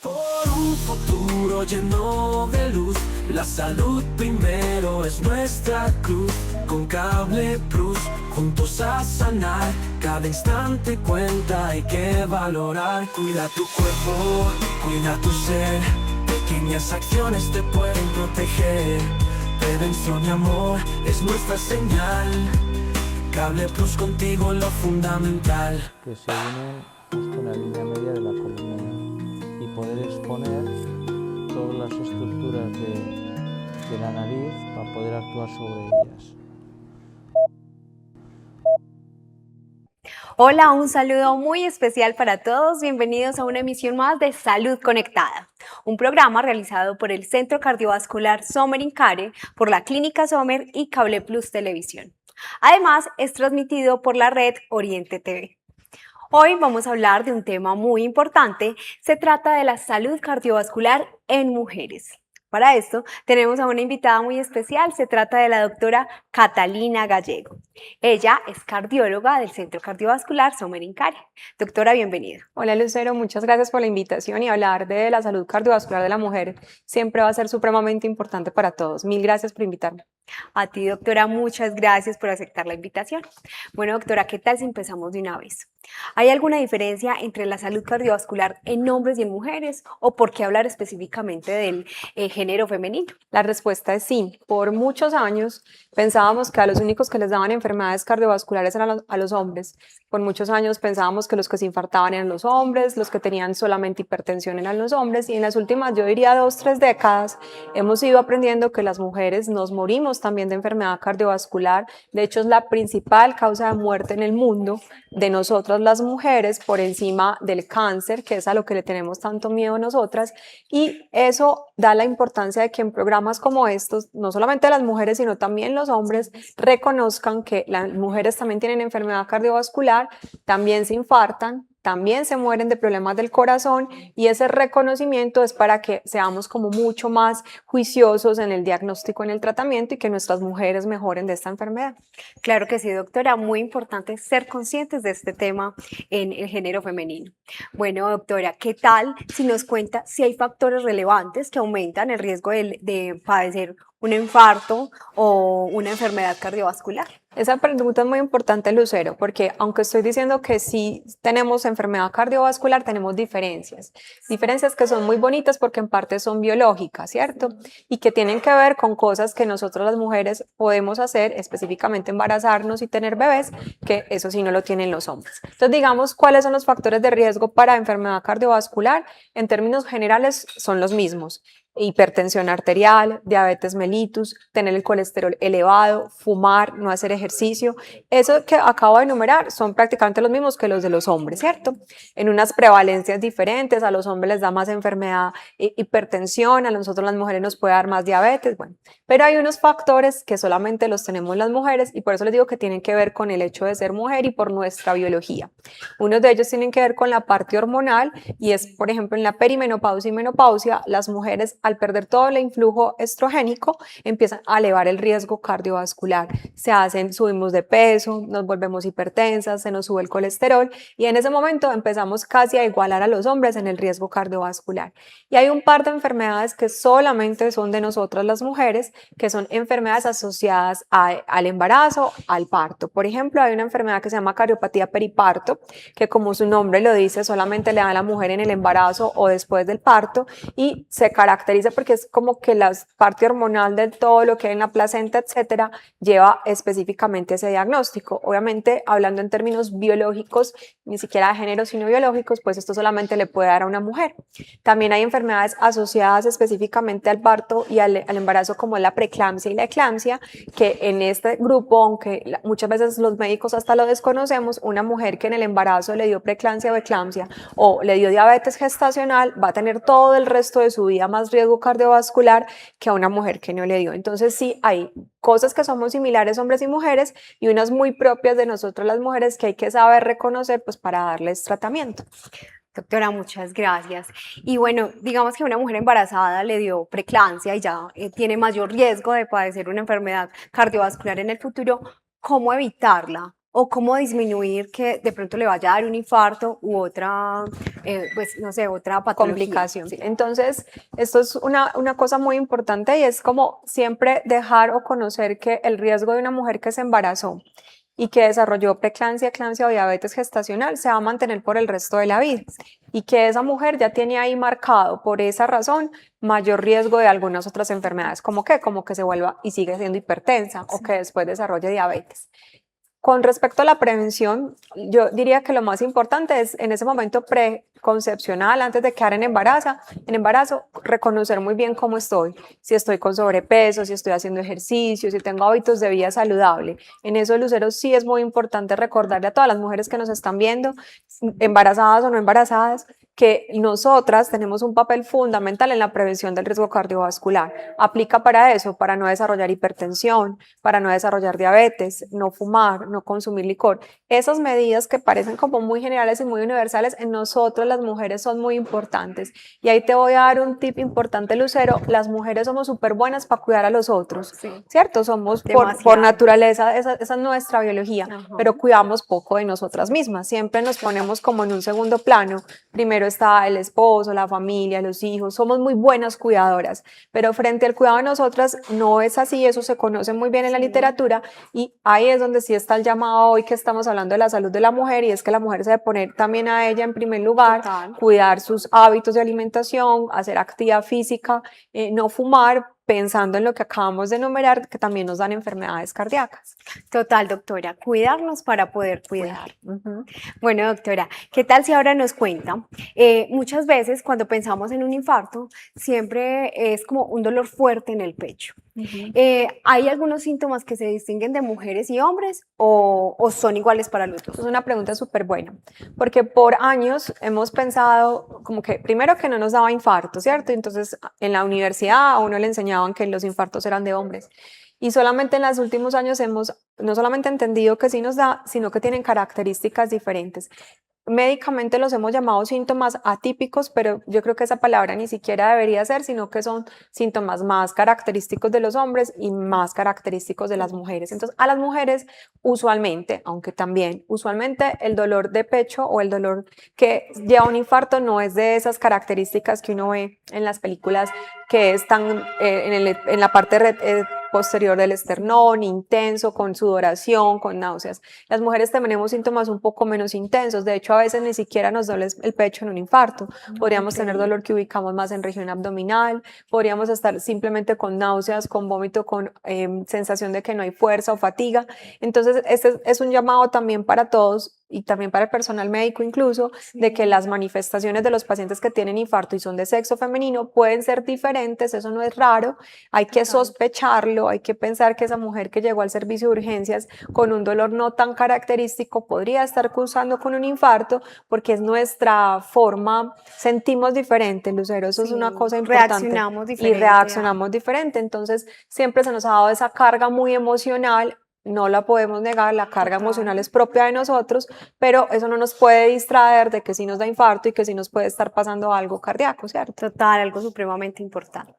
Por un futuro lleno de luz, la salud primero es nuestra cruz. Con Cable Plus, juntos a sanar, cada instante cuenta, hay que valorar. Cuida tu cuerpo, cuida tu ser, pequeñas acciones te pueden proteger. Prevención y amor es nuestra señal, Cable Plus contigo lo fundamental. Que se une justo en la línea media de la columna y poder exponer todas las estructuras de la nariz para poder actuar sobre ellas. Hola, un saludo muy especial para todos. Bienvenidos a una emisión más de Salud Conectada, un programa realizado por el Centro Cardiovascular Sommer Incare, por la Clínica Sommer y Cable Plus Televisión. Además, es transmitido por la red Oriente TV. Hoy vamos a hablar de un tema muy importante. Se trata de la salud cardiovascular en mujeres. Para esto tenemos a una invitada muy especial. Se trata de la doctora Catalina Gallego. Ella es cardióloga del Centro Cardiovascular Sommer Incare. Doctora, bienvenida. Hola Lucero, muchas gracias por la invitación y hablar de la salud cardiovascular de la mujer siempre va a ser supremamente importante para todos. Mil gracias por invitarme. A ti, doctora, muchas gracias por aceptar la invitación. Bueno, doctora, ¿qué tal si empezamos de una vez? ¿Hay alguna diferencia entre la salud cardiovascular en hombres y en mujeres? ¿O por qué hablar específicamente del género femenino? La respuesta es sí. Por muchos años pensábamos que a los únicos que les daban enfermedades cardiovasculares eran a los hombres. Por muchos años pensábamos que los que se infartaban eran los hombres, los que tenían solamente hipertensión eran los hombres, y en las últimas, yo diría 2 o 3 décadas, hemos ido aprendiendo que las mujeres nos morimos también de enfermedad cardiovascular. De hecho, es la principal causa de muerte en el mundo de nosotras las mujeres, por encima del cáncer, que es a lo que le tenemos tanto miedo nosotras, y eso da la importancia de que en programas como estos, no solamente las mujeres, sino también los hombres, reconozcan que las mujeres también tienen enfermedad cardiovascular, también se infartan, también se mueren de problemas del corazón, y ese reconocimiento es para que seamos como mucho más juiciosos en el diagnóstico, en el tratamiento, y que nuestras mujeres mejoren de esta enfermedad. Claro que sí, doctora, muy importante ser conscientes de este tema en el género femenino. Bueno, doctora, ¿qué tal si nos cuenta si hay factores relevantes que aumentan el riesgo de padecer un infarto o una enfermedad cardiovascular? Esa pregunta es muy importante, Lucero, porque aunque estoy diciendo que sí tenemos enfermedad cardiovascular, tenemos diferencias. Diferencias que son muy bonitas porque en parte son biológicas, ¿cierto? Y que tienen que ver con cosas que nosotros las mujeres podemos hacer, específicamente embarazarnos y tener bebés, que eso sí no lo tienen los hombres. Entonces, digamos, ¿cuáles son los factores de riesgo para enfermedad cardiovascular? En términos generales son los mismos: hipertensión arterial, diabetes mellitus, tener el colesterol elevado, fumar, no hacer ejercicio. Eso que acabo de enumerar son prácticamente los mismos que los de los hombres, ¿cierto? En unas prevalencias diferentes, a los hombres les da más enfermedad, hipertensión, a nosotros las mujeres nos puede dar más diabetes, bueno. Pero hay unos factores que solamente los tenemos las mujeres, y por eso les digo que tienen que ver con el hecho de ser mujer y por nuestra biología. Unos de ellos tienen que ver con la parte hormonal, y es, por ejemplo, en la perimenopausia y menopausia, las mujeres, al perder todo el influjo estrogénico, empiezan a elevar el riesgo cardiovascular. Subimos de peso, nos volvemos hipertensas, se nos sube el colesterol, y en ese momento empezamos casi a igualar a los hombres en el riesgo cardiovascular. Y hay un par de enfermedades que solamente son de nosotras las mujeres, que son enfermedades asociadas al embarazo, al parto. Por ejemplo, hay una enfermedad que se llama cardiopatía periparto, que, como su nombre lo dice, solamente le da a la mujer en el embarazo o después del parto, y se caracteriza porque es como que la parte hormonal de todo lo que hay en la placenta, etcétera, lleva específicamente ese diagnóstico. Obviamente, hablando en términos biológicos, ni siquiera de género, sino biológicos, pues esto solamente le puede dar a una mujer. También hay enfermedades asociadas específicamente al parto y al embarazo, como la preeclampsia y la eclampsia, que en este grupo, aunque muchas veces los médicos hasta lo desconocemos, una mujer que en el embarazo le dio preeclampsia o eclampsia o le dio diabetes gestacional va a tener todo el resto de su vida más riesgo cardiovascular que a una mujer que no le dio. Entonces sí, hay cosas que somos similares hombres y mujeres, y unas muy propias de nosotras las mujeres que hay que saber reconocer, pues, para darles tratamiento. Doctora, muchas gracias. Y bueno, digamos que una mujer embarazada le dio preeclampsia y ya tiene mayor riesgo de padecer una enfermedad cardiovascular en el futuro. ¿Cómo evitarla? o cómo disminuir que de pronto le vaya a dar un infarto u otra, pues no sé, otra patología. Complicación. Sí. Entonces, esto es una cosa muy importante y es como siempre dejar o conocer que el riesgo de una mujer que se embarazó y que desarrolló preeclampsia, eclampsia o diabetes gestacional se va a mantener por el resto de la vida y que esa mujer ya tiene ahí marcado por esa razón mayor riesgo de algunas otras enfermedades, como que se vuelva y sigue siendo hipertensa o que después desarrolle diabetes. Con respecto a la prevención, yo diría que lo más importante es en ese momento preconcepcional, antes de quedar en embarazo, reconocer muy bien cómo estoy, si estoy con sobrepeso, si estoy haciendo ejercicio, si tengo hábitos de vida saludable. En eso, Lucero, sí es muy importante recordarle a todas las mujeres que nos están viendo, embarazadas o no embarazadas, que nosotras tenemos un papel fundamental en la prevención del riesgo cardiovascular. Aplica para eso, para no desarrollar hipertensión, para no desarrollar diabetes, no fumar, no consumir licor. Esas medidas que parecen como muy generales y muy universales, en nosotros las mujeres son muy importantes. Y ahí te voy a dar un tip importante, Lucero. Las mujeres somos súper buenas para cuidar a los otros, Sí. ¿cierto? Somos por Demasiado. naturaleza, esa es nuestra biología, Ajá. pero cuidamos poco de nosotras mismas. Siempre nos ponemos como en un segundo plano. Primero está el esposo, la familia, los hijos. Somos muy buenas cuidadoras, pero frente al cuidado de nosotras no es así. Eso se conoce muy bien en la literatura y ahí es donde sí está el llamado hoy que estamos hablando de la salud de la mujer y es que la mujer se debe poner también a ella en primer lugar, Total. cuidar sus hábitos de alimentación, hacer actividad física, no fumar, pensando en lo que acabamos de enumerar, que también nos dan enfermedades cardíacas. Total, doctora, cuidarnos para poder cuidar. Ujú. Bueno, doctora, ¿qué tal si ahora nos cuenta? Muchas veces cuando pensamos en un infarto, siempre es como un dolor fuerte en el pecho. ¿Hay algunos síntomas que se distinguen de mujeres y hombres o son iguales para los dos? Es una pregunta súper buena, porque por años hemos pensado como que primero que no nos daba infarto, ¿cierto? Entonces en la universidad a uno le enseñaban que los infartos eran de hombres. Y solamente en los últimos años hemos no solamente entendido que sí nos da, sino que tienen características diferentes. Médicamente los hemos llamado síntomas atípicos, pero yo creo que esa palabra ni siquiera debería ser, sino que son síntomas más característicos de los hombres y más característicos de las mujeres. Entonces, a las mujeres usualmente, aunque también usualmente el dolor de pecho o el dolor que lleva un infarto no es de esas características que uno ve en las películas, que es tan en la parte posterior del esternón, intenso, con sudoración, con náuseas. Las mujeres tenemos síntomas un poco menos intensos, de hecho a veces ni siquiera nos duele el pecho en un infarto, podríamos tener dolor que ubicamos más en región abdominal, podríamos estar simplemente con náuseas, con vómito, con sensación de que no hay fuerza o fatiga. Entonces este es un llamado también para todos y también para el personal médico incluso, de que las manifestaciones de los pacientes que tienen infarto y son de sexo femenino pueden ser diferentes, eso no es raro, hay que sospecharlo, hay que pensar que esa mujer que llegó al servicio de urgencias con un dolor no tan característico podría estar cursando con un infarto porque es nuestra forma, sentimos diferente, Lucero, eso es una cosa importante. Reaccionamos Y diferente. reaccionamos diferente, entonces siempre se nos ha dado esa carga muy emocional. No la podemos negar, la carga emocional es propia de nosotros, pero eso no nos puede distraer de que sí nos da infarto y que sí nos puede estar pasando algo cardíaco, ¿cierto? Total, algo supremamente importante.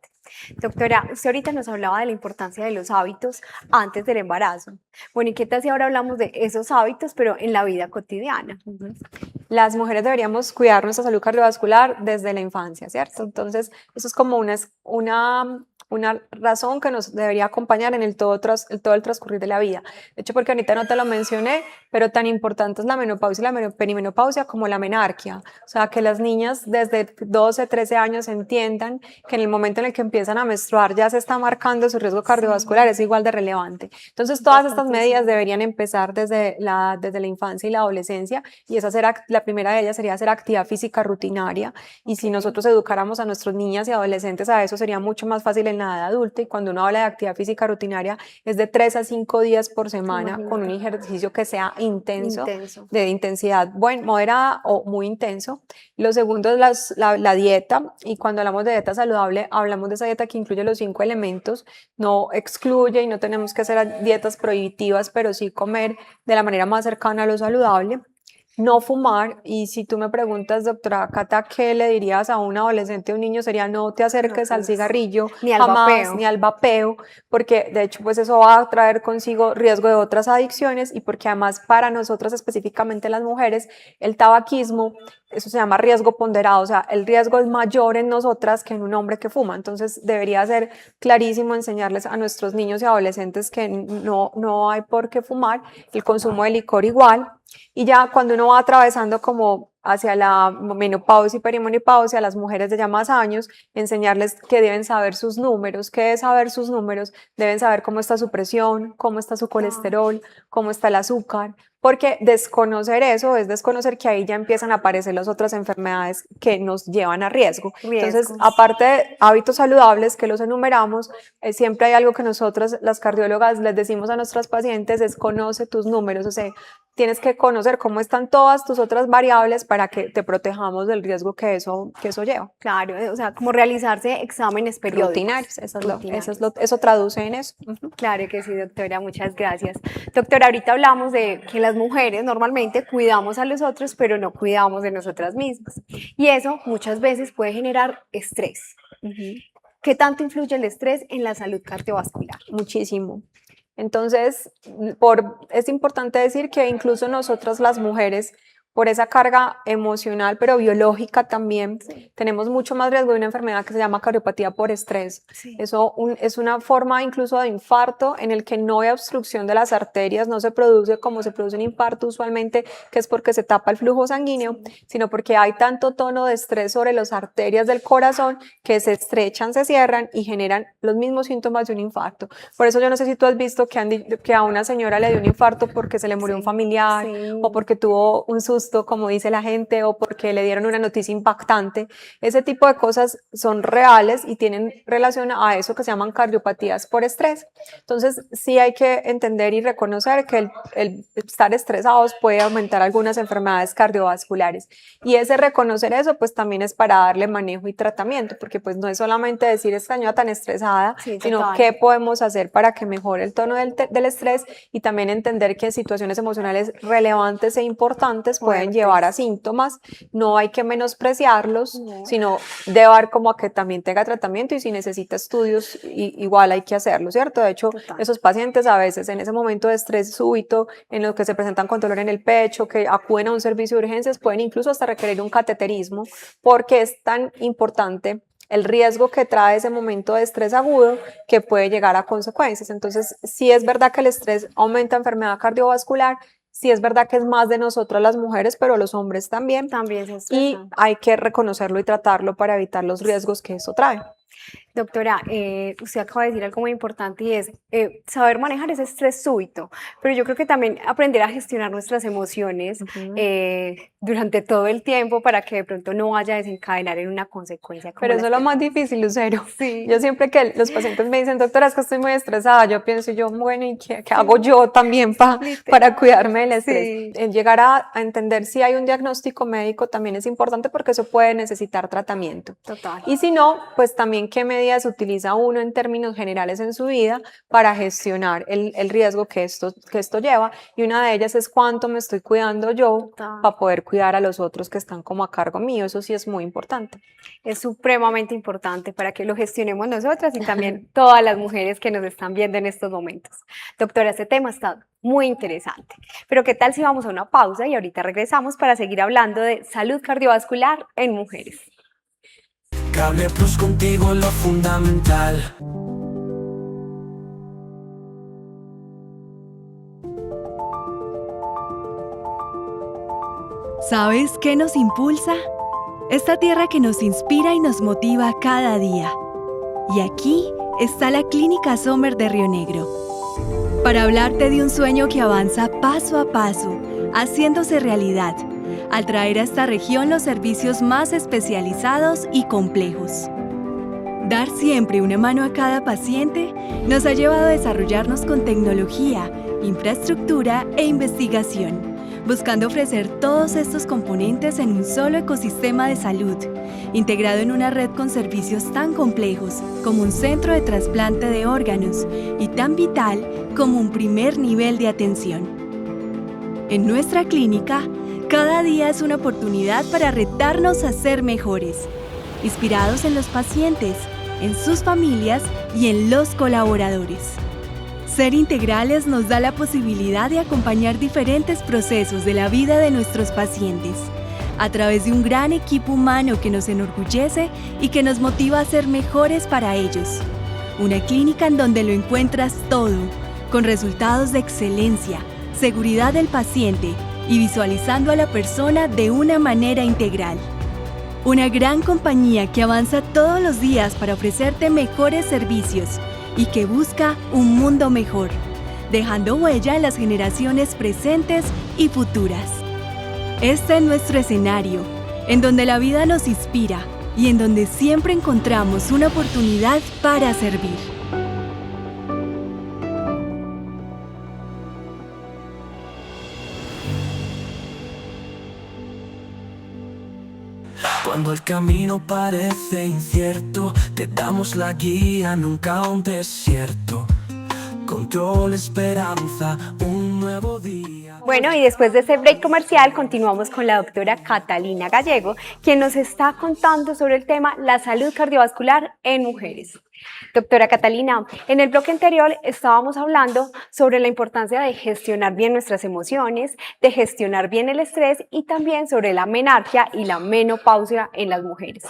Doctora, usted ahorita nos hablaba de la importancia de los hábitos antes del embarazo. Bueno, ¿y qué tal si ahora hablamos de esos hábitos, pero en la vida cotidiana? Las mujeres deberíamos cuidar nuestra salud cardiovascular desde la infancia, ¿cierto? Entonces, eso es como una razón que nos debería acompañar en todo el transcurrir de la vida. De hecho, porque ahorita no te lo mencioné, pero tan importante es la menopausia y la perimenopausia como la menarquia. O sea, que las niñas desde 12, 13 años entiendan que en el momento en el que empiezan a menstruar ya se está marcando su riesgo cardiovascular, es igual de relevante. Entonces, todas estas medidas deberían empezar desde la infancia y la adolescencia, y la primera de ellas sería hacer actividad física rutinaria, y si nosotros educáramos a nuestras niñas y adolescentes a eso, sería mucho más fácil en la edad adulta. Y cuando uno habla de actividad física rutinaria es de 3 a 5 días por semana con un ejercicio que sea intenso. De intensidad moderada o muy intenso. Lo segundo es la dieta, y cuando hablamos de dieta saludable hablamos de esa dieta que incluye los 5 elementos, no excluye y no tenemos que hacer dietas prohibitivas, pero sí comer de la manera más cercana a lo saludable. no fumar. Y si tú me preguntas, doctora Cata, ¿qué le dirías a un adolescente o un niño? Sería no te acerques al cigarrillo, Ni al jamás, vapeo. ni al vapeo, porque de hecho pues eso va a traer consigo riesgo de otras adicciones, y porque además para nosotras, específicamente las mujeres, el tabaquismo, eso se llama riesgo ponderado, o sea, el riesgo es mayor en nosotras que en un hombre que fuma. Entonces debería ser clarísimo enseñarles a nuestros niños y adolescentes que no hay por qué fumar, el consumo de licor igual. Y ya cuando uno va atravesando como hacia la menopausia y perimenopausia, a las mujeres de ya más años, enseñarles que deben saber sus números. ¿Qué es saber sus números? Deben saber cómo está su presión, cómo está su colesterol, cómo está el azúcar, porque desconocer eso es desconocer que ahí ya empiezan a aparecer las otras enfermedades que nos llevan a riesgo. Entonces, Riesgos. aparte de hábitos saludables que los enumeramos, siempre hay algo que nosotras, las cardiólogas, les decimos a nuestras pacientes, es conoce tus números. O sea, tienes que conocer cómo están todas tus otras variables para que te protejamos del riesgo que eso lleva. Claro, o sea, como realizarse exámenes periódicos. Rutinarios, Rutinarios. eso traduce en eso. Claro que sí, doctora, muchas gracias. Doctora, ahorita hablamos de que las mujeres normalmente cuidamos a los otros, pero no cuidamos de nosotras mismas. Y eso muchas veces puede generar estrés. ¿Qué tanto influye el estrés en la salud cardiovascular? Muchísimo. Entonces, es importante decir que incluso nosotras las mujeres, por esa carga emocional, pero biológica también, tenemos mucho más riesgo de una enfermedad que se llama cardiopatía por estrés. Sí. Eso es una forma incluso de infarto en el que no hay obstrucción de las arterias, no se produce como se produce un infarto usualmente, que es porque se tapa el flujo sanguíneo, sino porque hay tanto tono de estrés sobre las arterias del corazón que se estrechan, se cierran y generan los mismos síntomas de un infarto. Por eso yo no sé si tú has visto que a una señora le dio un infarto porque se le murió un familiar, o porque tuvo un susto, como dice la gente, o porque le dieron una noticia impactante. Ese tipo de cosas son reales y tienen relación a eso que se llaman cardiopatías por estrés. Entonces sí hay que entender y reconocer que el estar estresados puede aumentar algunas enfermedades cardiovasculares, y ese reconocer eso pues también es para darle manejo y tratamiento, porque pues no es solamente decir esta señora tan estresada, sino total. qué podemos hacer para que mejore el tono del estrés, y también entender que situaciones emocionales relevantes e importantes pueden llevar a síntomas. No hay que menospreciarlos, sino llevar como a que también tenga tratamiento, y si necesita estudios igual hay que hacerlo, ¿cierto? De hecho, esos pacientes a veces en ese momento de estrés súbito, en los que se presentan con dolor en el pecho, que acuden a un servicio de urgencias, pueden incluso hasta requerir un cateterismo, porque es tan importante el riesgo que trae ese momento de estrés agudo que puede llegar a consecuencias. Entonces, sí es verdad que el estrés aumenta enfermedad cardiovascular, sí es verdad que es más de nosotras las mujeres, pero los hombres también. También se Y estresan. hay que reconocerlo y tratarlo para evitar los riesgos que eso trae. Doctora, usted acaba de decir algo muy importante, y es saber manejar ese estrés súbito, pero yo creo que también aprender a gestionar nuestras emociones durante todo el tiempo, para que de pronto no vaya a desencadenar en una consecuencia como Pero la eso es lo más difícil, Lucero. Sí. Yo siempre que los pacientes me dicen, doctora, es que estoy muy estresada, yo pienso, bueno, ¿y qué hago yo también para cuidarme del estrés? Sí. El llegar a entender si hay un diagnóstico médico también es importante, porque eso puede necesitar tratamiento. Total. Y si no, pues también qué medidas utiliza uno en términos generales en su vida para gestionar el riesgo que esto lleva. Y una de ellas es cuánto me estoy cuidando yo para poder cuidar a los otros que están como a cargo mío. Eso sí es muy importante. Es supremamente importante para que lo gestionemos nosotras y también todas las mujeres que nos están viendo en estos momentos. Doctora, este tema está muy interesante, pero ¿qué tal si vamos a una pausa y ahorita regresamos para seguir hablando de salud cardiovascular en mujeres? Cable Plus, contigo lo fundamental. ¿Sabes qué nos impulsa? Esta tierra que nos inspira y nos motiva cada día. Y aquí está la Clínica Sommer de Río Negro, para hablarte de un sueño que avanza paso a paso, haciéndose realidad, al traer a esta región los servicios más especializados y complejos. Dar siempre una mano a cada paciente nos ha llevado a desarrollarnos con tecnología, infraestructura e investigación, buscando ofrecer todos estos componentes en un solo ecosistema de salud, integrado en una red con servicios tan complejos como un centro de trasplante de órganos y tan vital como un primer nivel de atención. En nuestra clínica, Cada día es una oportunidad para retarnos a ser mejores, inspirados en los pacientes, en sus familias y en los colaboradores. Ser integrales nos da la posibilidad de acompañar diferentes procesos de la vida de nuestros pacientes, a través de un gran equipo humano que nos enorgullece y que nos motiva a ser mejores para ellos. Una clínica en donde lo encuentras todo, con resultados de excelencia, seguridad del paciente y visualizando a la persona de una manera integral. Una gran compañía que avanza todos los días para ofrecerte mejores servicios y que busca un mundo mejor, dejando huella en las generaciones presentes y futuras. Este es nuestro escenario, en donde la vida nos inspira y en donde siempre encontramos una oportunidad para servir. Cuando el camino parece incierto, te damos la guía, nunca un desierto. Control, esperanza, un nuevo día. Bueno, y después de este break comercial continuamos con la doctora Catalina Gallego, quien nos está contando sobre el tema la salud cardiovascular en mujeres. Doctora Catalina, en el bloque anterior estábamos hablando sobre la importancia de gestionar bien nuestras emociones, de gestionar bien el estrés y también sobre la menarquia y la menopausia en las mujeres.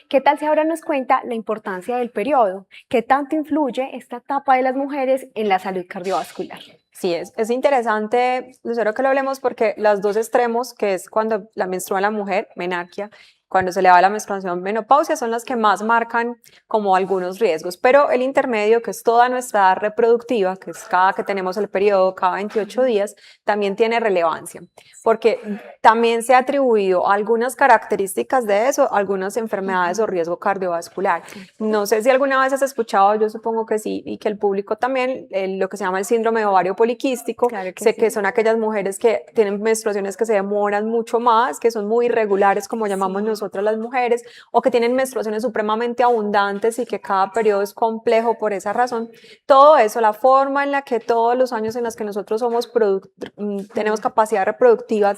¿Qué tal si ahora nos cuenta la importancia del periodo? ¿Qué tanto influye esta etapa de las mujeres en la salud cardiovascular? Sí, es interesante, Lucero, que lo hablemos porque los dos extremos, que es cuando la menstrua la mujer, menarquia, cuando se le va la menstruación, menopausia, son las que más marcan como algunos riesgos, pero el intermedio, que es toda nuestra edad reproductiva, que es cada que tenemos el periodo, cada 28 días, también tiene relevancia, porque también se ha atribuido algunas características de eso, algunas enfermedades o riesgo cardiovascular. No sé si alguna vez has escuchado, yo supongo que sí, y que el público también, lo que se llama el síndrome de ovario poliquístico, Claro que sé sí. que son aquellas mujeres que tienen menstruaciones que se demoran mucho más, que son muy irregulares, como llamamos nosotras las mujeres, o que tienen menstruaciones supremamente abundantes y que cada periodo es complejo por esa razón. Todo eso, la forma en la que todos los años en los que nosotros somos tenemos capacidad reproductiva,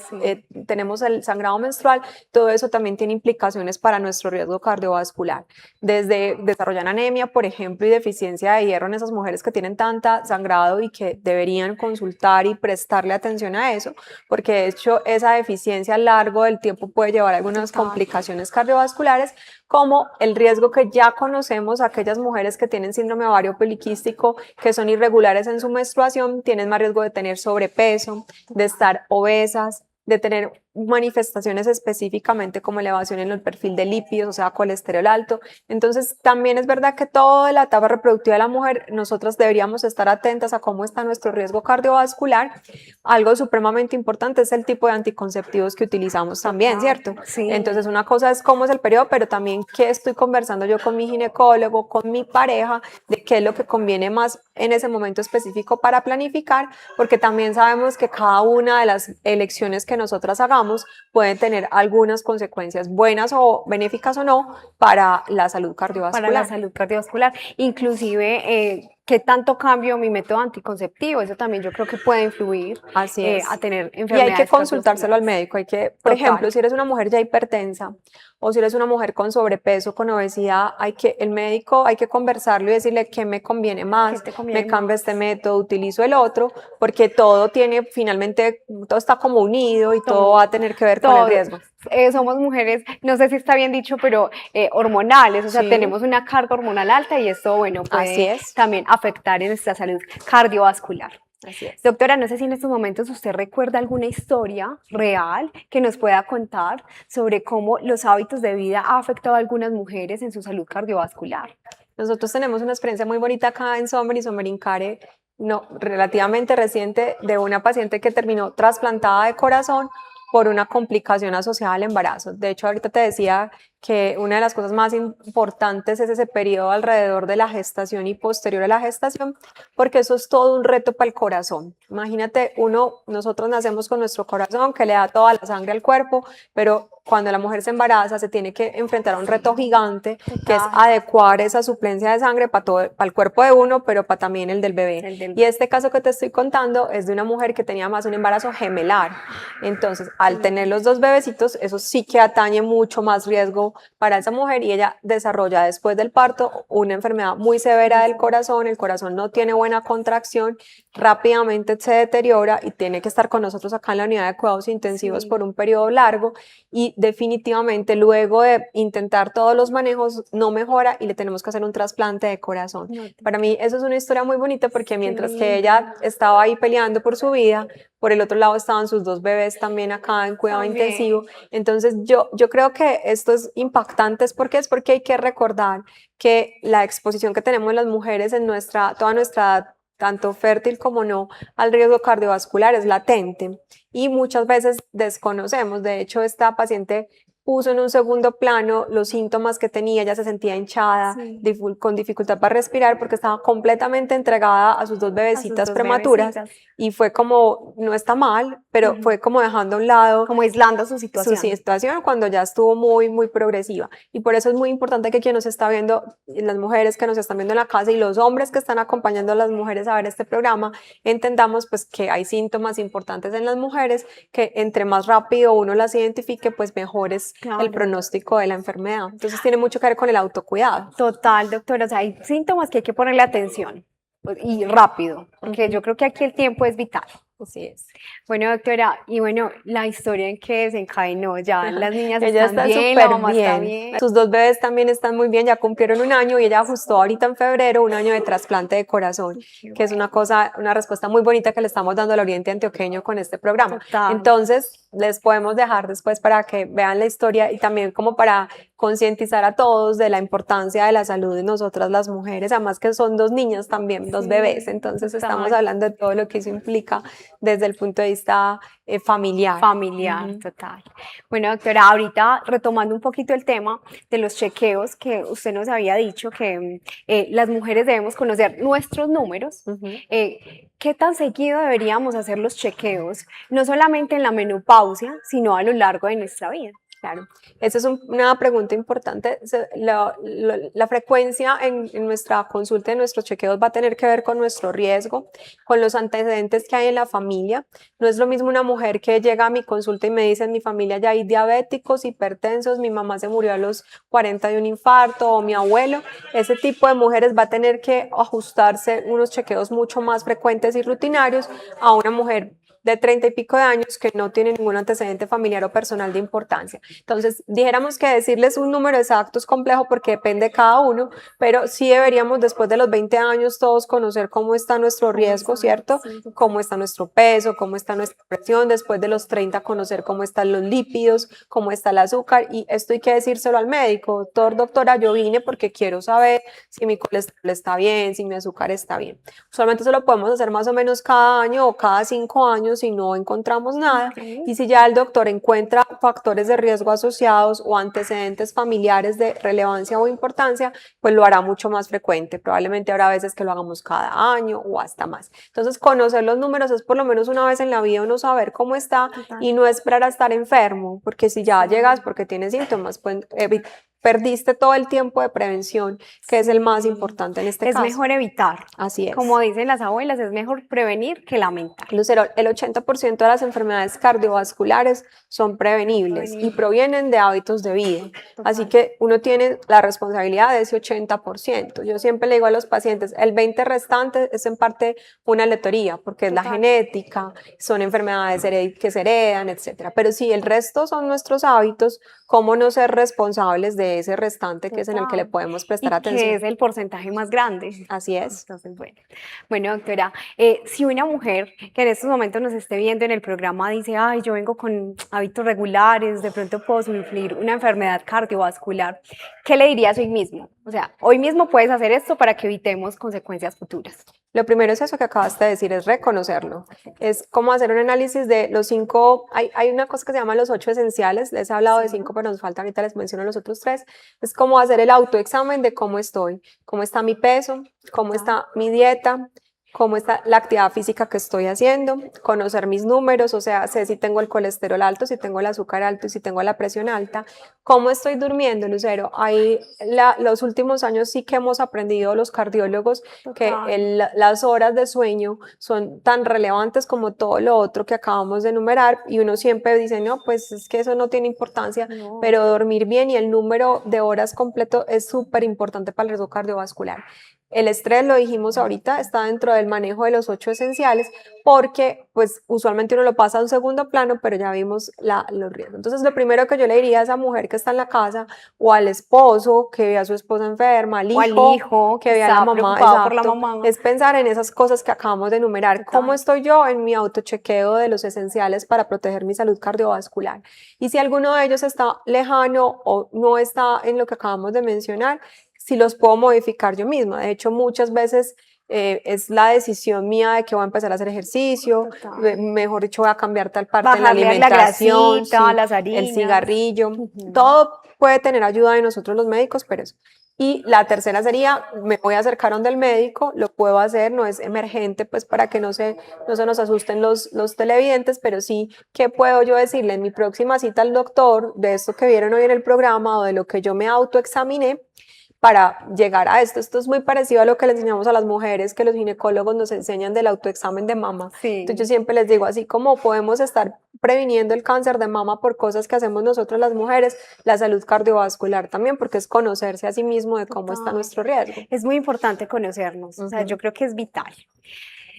tenemos el sangrado menstrual, todo eso también tiene implicaciones para nuestro riesgo cardiovascular. Desde desarrollar anemia, por ejemplo, y deficiencia de hierro en esas mujeres que tienen tanta sangrado y que deberían consultar y prestarle atención a eso, porque de hecho esa deficiencia a lo largo del tiempo puede llevar a algunas complicaciones cardiovasculares, como el riesgo que ya conocemos, aquellas mujeres que tienen síndrome de ovario poliquístico, que son irregulares en su menstruación, tienen más riesgo de tener sobrepeso, de estar obesas, de tener manifestaciones específicamente como elevación en el perfil de lípidos, o sea, colesterol alto. Entonces, también es verdad que toda la etapa reproductiva de la mujer, nosotras deberíamos estar atentas a cómo está nuestro riesgo cardiovascular. Algo supremamente importante es el tipo de anticonceptivos que utilizamos también, ¿cierto? Sí. Entonces, una cosa es cómo es el periodo, pero también qué estoy conversando yo con mi ginecólogo, con mi pareja, de qué es lo que conviene más en ese momento específico para planificar, porque también sabemos que cada una de las elecciones que nosotras hagamos pueden tener algunas consecuencias buenas o benéficas o no para la salud cardiovascular. Para la salud cardiovascular, inclusive qué tanto cambio mi método anticonceptivo, eso también yo creo que puede influir Así es. a tener Y enfermedades hay que consultárselo al médico, hay que, por Total. ejemplo, si eres una mujer ya hipertensa o si eres una mujer con sobrepeso, con obesidad, el médico hay que conversarlo y decirle qué me conviene más, ¿Qué te conviene me cambio más? este método, utilizo el otro, porque todo tiene, finalmente, todo está como unido y todo va a tener que ver con el Todo. riesgo. Somos mujeres, no sé si está bien dicho, pero hormonales, o sea, Sí. tenemos una carga hormonal alta y esto, bueno, Así puede es. también afectar en nuestra salud cardiovascular. Así es. Doctora, no sé si en estos momentos usted recuerda alguna historia real que nos pueda contar sobre cómo los hábitos de vida ha afectado a algunas mujeres en su salud cardiovascular. Nosotros tenemos una experiencia muy bonita acá en Sommer y Sommer Incare, no, relativamente reciente, de una paciente que terminó trasplantada de corazón por una complicación asociada al embarazo. De hecho, ahorita te decía que una de las cosas más importantes es ese periodo alrededor de la gestación y posterior a la gestación, porque eso es todo un reto para el corazón. Imagínate, nosotros nacemos con nuestro corazón que le da toda la sangre al cuerpo, pero cuando la mujer se embaraza se tiene que enfrentar a un reto gigante, que es adecuar esa suplencia de sangre para el cuerpo de uno, pero para también el del bebé. Y este caso que te estoy contando es de una mujer que tenía más un embarazo gemelar. Entonces, al tener los dos bebecitos, eso sí que atañe mucho más riesgo para esa mujer, y ella desarrolla después del parto una enfermedad muy severa del corazón. El corazón no tiene buena contracción, rápidamente se deteriora y tiene que estar con nosotros acá en la unidad de cuidados intensivos por un periodo largo, y definitivamente luego de intentar todos los manejos no mejora y le tenemos que hacer un trasplante de corazón. Para mí eso es una historia muy bonita, porque mientras que ella estaba ahí peleando por su vida, por el otro lado estaban sus dos bebés también acá en cuidado intensivo. Entonces yo creo que esto es impactante, porque hay que recordar que la exposición que tenemos las mujeres en toda nuestra edad, tanto fértil como no, al riesgo cardiovascular es latente y muchas veces desconocemos. De hecho, esta paciente puso en un segundo plano los síntomas que tenía. Ella se sentía hinchada, con dificultad para respirar, porque estaba completamente entregada a sus dos bebecitas prematuras. Y fue como, no está mal, pero fue como dejando a un lado, como aislando su situación cuando ya estuvo muy, muy progresiva. Y por eso es muy importante que quien nos está viendo, las mujeres que nos están viendo en la casa y los hombres que están acompañando a las mujeres a ver este programa, entendamos pues que hay síntomas importantes en las mujeres, que entre más rápido uno las identifique, pues mejor es el pronóstico de la enfermedad. Entonces tiene mucho que ver con el autocuidado. Total, doctora, o sea, hay síntomas que hay que ponerle atención y rápido, porque yo creo que aquí el tiempo es vital. Así es. Bueno, doctora, y bueno, la historia en que desencadenó, ya las niñas ella están está bien, la mamá súper está bien. bien. Sus dos bebés también están muy bien, ya cumplieron 1 año, y ella ajustó ahorita en febrero 1 año de trasplante de corazón, que es una respuesta muy bonita que le estamos dando al Oriente Antioqueño con este programa. Total. Entonces, les podemos dejar después para que vean la historia, y también como para concientizar a todos de la importancia de la salud de nosotras las mujeres, además que son 2 niñas también, 2 bebés, entonces estamos hablando de todo lo que eso implica desde el punto de vista familiar. Total. Bueno, doctora, ahorita retomando un poquito el tema de los chequeos, que usted nos había dicho que las mujeres debemos conocer nuestros números. ¿Qué tan seguido deberíamos hacer los chequeos, no solamente en la menopausia, sino a lo largo de nuestra vida? Claro, esa es una pregunta importante. La frecuencia en nuestra consulta, en nuestros chequeos, va a tener que ver con nuestro riesgo, con los antecedentes que hay en la familia. No es lo mismo una mujer que llega a mi consulta y me dice: en mi familia ya hay diabéticos, hipertensos, mi mamá se murió a los 40 de un infarto, o mi abuelo. Ese tipo de mujeres va a tener que ajustarse unos chequeos mucho más frecuentes y rutinarios a una mujer de 30 y pico de años que no tiene ningún antecedente familiar o personal de importancia. Entonces, dijéramos que decirles un número exacto es complejo, porque depende de cada uno, pero sí deberíamos después de los 20 años todos conocer cómo está nuestro riesgo, ¿cierto? Cómo está nuestro peso, cómo está nuestra presión. Después de los 30 conocer cómo están los lípidos, cómo está el azúcar, y esto hay que decírselo al médico: doctora, yo vine porque quiero saber si mi colesterol está bien, si mi azúcar está bien. Usualmente eso lo podemos hacer más o menos cada año o cada 5 años si no encontramos nada, y si ya el doctor encuentra factores de riesgo asociados o antecedentes familiares de relevancia o importancia, pues lo hará mucho más frecuente. Probablemente habrá veces que lo hagamos cada año o hasta más. Entonces, conocer los números es por lo menos una vez en la vida uno saber cómo está, y no esperar a estar enfermo, porque si ya llegas porque tienes síntomas, pues perdiste todo el tiempo de prevención, que es el más importante en este caso. Es mejor evitar. Así es. Como dicen las abuelas, es mejor prevenir que lamentar. Lucero, el 80% de las enfermedades cardiovasculares son prevenibles y provienen de hábitos de vida. Así que uno tiene la responsabilidad de ese 80%. Yo siempre le digo a los pacientes, el 20% restante es en parte una aleatoría, porque es la genética, son enfermedades que se heredan, etc. Pero sí, el resto son nuestros hábitos. ¿Cómo no ser responsables de ese restante, que es en el que le podemos prestar atención? Que es el porcentaje más grande. Así es. Entonces, bueno, doctora, si una mujer que en estos momentos nos esté viendo en el programa dice: ay, yo vengo con hábitos regulares, de pronto puedo sufrir una enfermedad cardiovascular, ¿qué le dirías hoy mismo? O sea, hoy mismo puedes hacer esto para que evitemos consecuencias futuras. Lo primero es eso que acabaste de decir, es reconocerlo. Es como hacer un análisis de los 5, hay una cosa que se llama los 8 esenciales, les he hablado de 5, pero nos falta, ahorita les menciono los otros 3. Es como hacer el autoexamen de cómo estoy, cómo está mi peso, cómo está mi dieta, cómo está la actividad física que estoy haciendo, conocer mis números, o sea, sé si tengo el colesterol alto, si tengo el azúcar alto, si tengo la presión alta, cómo estoy durmiendo, Lucero. Ahí los últimos años sí que hemos aprendido los cardiólogos que las horas de sueño son tan relevantes como todo lo otro que acabamos de enumerar y uno siempre dice, no, pues es que eso no tiene importancia, pero dormir bien y el número de horas completo es súper importante para el riesgo cardiovascular. El estrés, lo dijimos ahorita, está dentro del manejo de los 8 esenciales porque pues usualmente uno lo pasa a un segundo plano, pero ya vimos los riesgos. Entonces lo primero que yo le diría a esa mujer que está en la casa o al esposo que ve a su esposa enferma, al hijo que ve a la mamá, por la mamá, es pensar en esas cosas que acabamos de enumerar. Total. ¿Cómo estoy yo en mi autochequeo de los esenciales para proteger mi salud cardiovascular? Y si alguno de ellos está lejano o no está en lo que acabamos de mencionar, si los puedo modificar yo misma. De hecho, muchas veces es la decisión mía de que voy a empezar a hacer ejercicio, mejor dicho, voy a cambiar tal parte de la alimentación, la grasita, las harinas, el cigarrillo, todo puede tener ayuda de nosotros los médicos, pero eso. Y la tercera sería, me voy a acercar a donde el médico, lo puedo hacer, no es emergente, pues para que no se nos asusten los televidentes, pero sí, ¿qué puedo yo decirle en mi próxima cita al doctor de esto que vieron hoy en el programa o de lo que yo me autoexaminé? Para llegar a esto. Esto es muy parecido a lo que le enseñamos a las mujeres, que los ginecólogos nos enseñan del autoexamen de mama. Sí. Entonces yo siempre les digo, así como podemos estar previniendo el cáncer de mama por cosas que hacemos nosotros las mujeres, la salud cardiovascular también, porque es conocerse a sí mismo de cómo está nuestro riesgo. Es muy importante conocernos, o sea, yo creo que es vital.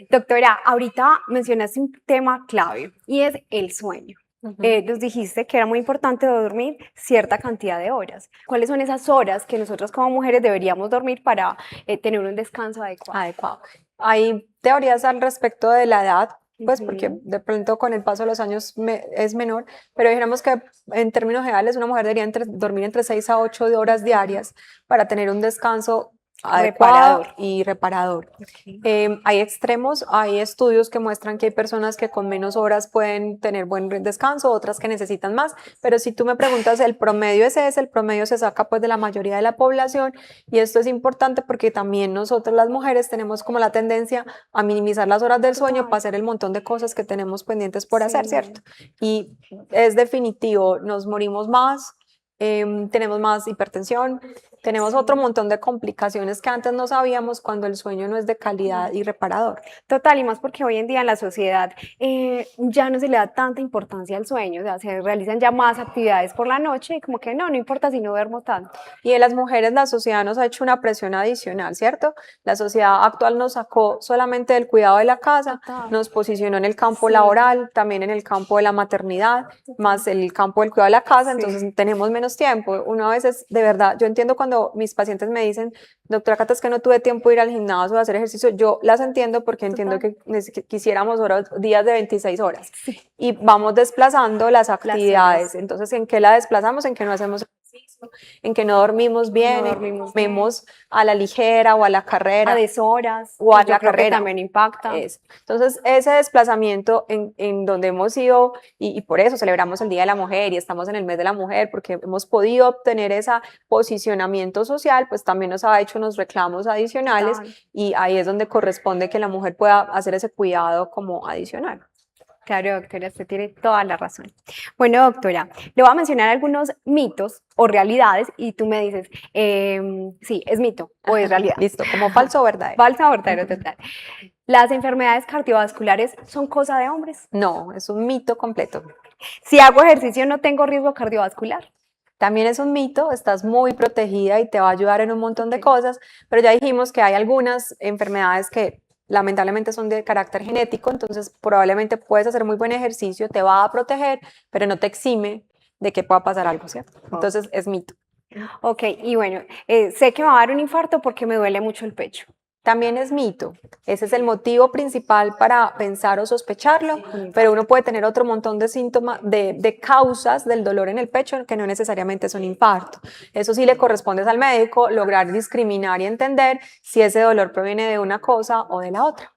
Doctora, ahorita mencionaste un tema clave y es el sueño. Nos dijiste que era muy importante dormir cierta cantidad de horas. ¿Cuáles son esas horas que nosotros como mujeres deberíamos dormir para tener un descanso adecuado? Hay teorías al respecto de la edad, pues porque de pronto con el paso de los años es menor, pero dijéramos que en términos generales una mujer debería dormir entre 6 a 8 horas diarias para tener un descanso adecuado y reparador. Hay extremos, hay estudios que muestran que hay personas que con menos horas pueden tener buen descanso, otras que necesitan más, pero si tú me preguntas el promedio el promedio se saca pues de la mayoría de la población y esto es importante porque también nosotros las mujeres tenemos como la tendencia a minimizar las horas del sueño para hacer el montón de cosas que tenemos pendientes por hacer, ¿cierto? Y es definitivo, nos morimos más, tenemos más hipertensión, tenemos otro montón de complicaciones que antes no sabíamos cuando el sueño no es de calidad y reparador. Total, y más porque hoy en día en la sociedad ya no se le da tanta importancia al sueño, o sea, se realizan ya más actividades por la noche y como que no importa si no duermo tanto. Y de las mujeres la sociedad nos ha hecho una presión adicional, ¿cierto? La sociedad actual nos sacó solamente del cuidado de la casa, nos posicionó en el campo laboral, también en el campo de la maternidad, más el campo del cuidado de la casa, entonces tenemos menos tiempo. Uno a veces, de verdad, yo entiendo cuando mis pacientes me dicen, doctora Cata, es que no tuve tiempo de ir al gimnasio o a hacer ejercicio, yo las entiendo porque entiendo que quisiéramos días de 26 horas y vamos desplazando las actividades. Entonces, ¿en qué la desplazamos? En que no hacemos ejercicio, en que no dormimos bien, vemos a la ligera o a la carrera. A deshoras. O a la carrera. También impacta. Entonces, ese desplazamiento en donde hemos ido, y por eso celebramos el Día de la Mujer y estamos en el mes de la mujer, porque hemos podido obtener ese posicionamiento social, pues también nos ha hecho unos reclamos adicionales y ahí es donde corresponde que la mujer pueda hacer ese cuidado como adicional. Claro, doctora, usted tiene toda la razón. Bueno, doctora, le voy a mencionar algunos mitos o realidades y tú me dices, sí, es mito o es realidad. Listo, como falso o verdadero. Falso o verdadero, total. ¿Las enfermedades cardiovasculares son cosa de hombres? No, es un mito completo. Si hago ejercicio, ¿no tengo riesgo cardiovascular? También es un mito, estás muy protegida y te va a ayudar en un montón de cosas, pero ya dijimos que hay algunas enfermedades que lamentablemente son de carácter genético, entonces probablemente puedes hacer muy buen ejercicio, te va a proteger, pero no te exime de que pueda pasar algo, ¿cierto? Entonces es mito. Ok, y bueno, sé que me va a dar un infarto porque me duele mucho el pecho. también es mito. Ese es el motivo principal para pensar o sospecharlo, pero uno puede tener otro montón de síntomas, de causas del dolor en el pecho que no necesariamente son infarto. Eso sí le corresponde al médico lograr discriminar y entender si ese dolor proviene de una cosa o de la otra.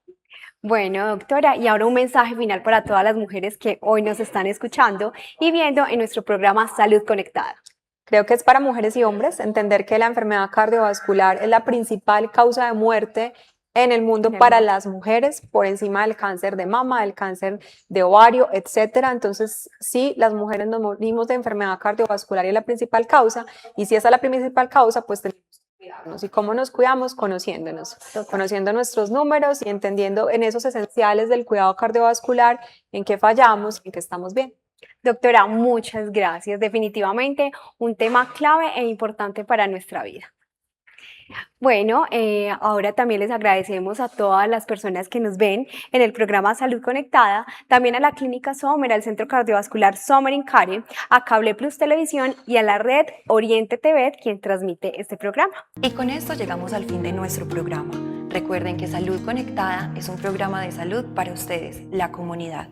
Bueno, doctora, y ahora un mensaje final para todas las mujeres que hoy nos están escuchando y viendo en nuestro programa Salud Conectada. Creo que es para mujeres y hombres entender que la enfermedad cardiovascular es la principal causa de muerte en el mundo para las mujeres, por encima del cáncer de mama, del cáncer de ovario, etcétera. Entonces, sí, las mujeres nos morimos de enfermedad cardiovascular y es la principal causa, y si esa es la principal causa, pues tenemos que cuidarnos. ¿Y cómo nos cuidamos? Conociéndonos, conociendo nuestros números y entendiendo en esos esenciales del cuidado cardiovascular en qué fallamos y en qué estamos bien. Doctora, muchas gracias. Definitivamente un tema clave e importante para nuestra vida. Bueno, ahora también les agradecemos a todas las personas que nos ven en el programa Salud Conectada, también a la Clínica Sommer, al Centro Cardiovascular Sommer en Care, a Cable Plus Televisión y a la red Oriente TV, quien transmite este programa. Y con esto llegamos al fin de nuestro programa. Recuerden que Salud Conectada es un programa de salud para ustedes, la comunidad.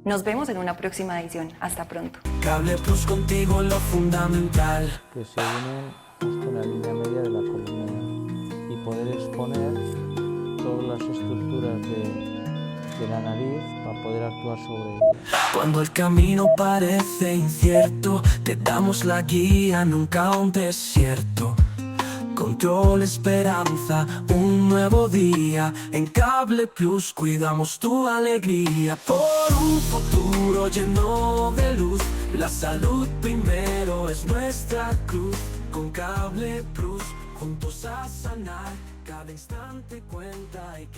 Nos vemos en una próxima edición. Hasta pronto. Cable Plus, contigo lo fundamental. que se unen justo en la línea media de la columna y poder exponer todas las estructuras de la nariz para poder actuar sobre ellas. Cuando el camino parece incierto, te damos la guía, nunca un desierto. Control, esperanza, un nuevo día. En Cable Plus cuidamos tu alegría. Por un futuro lleno de luz, la salud primero es nuestra cruz. Con Cable Plus, juntos a sanar, cada instante cuenta y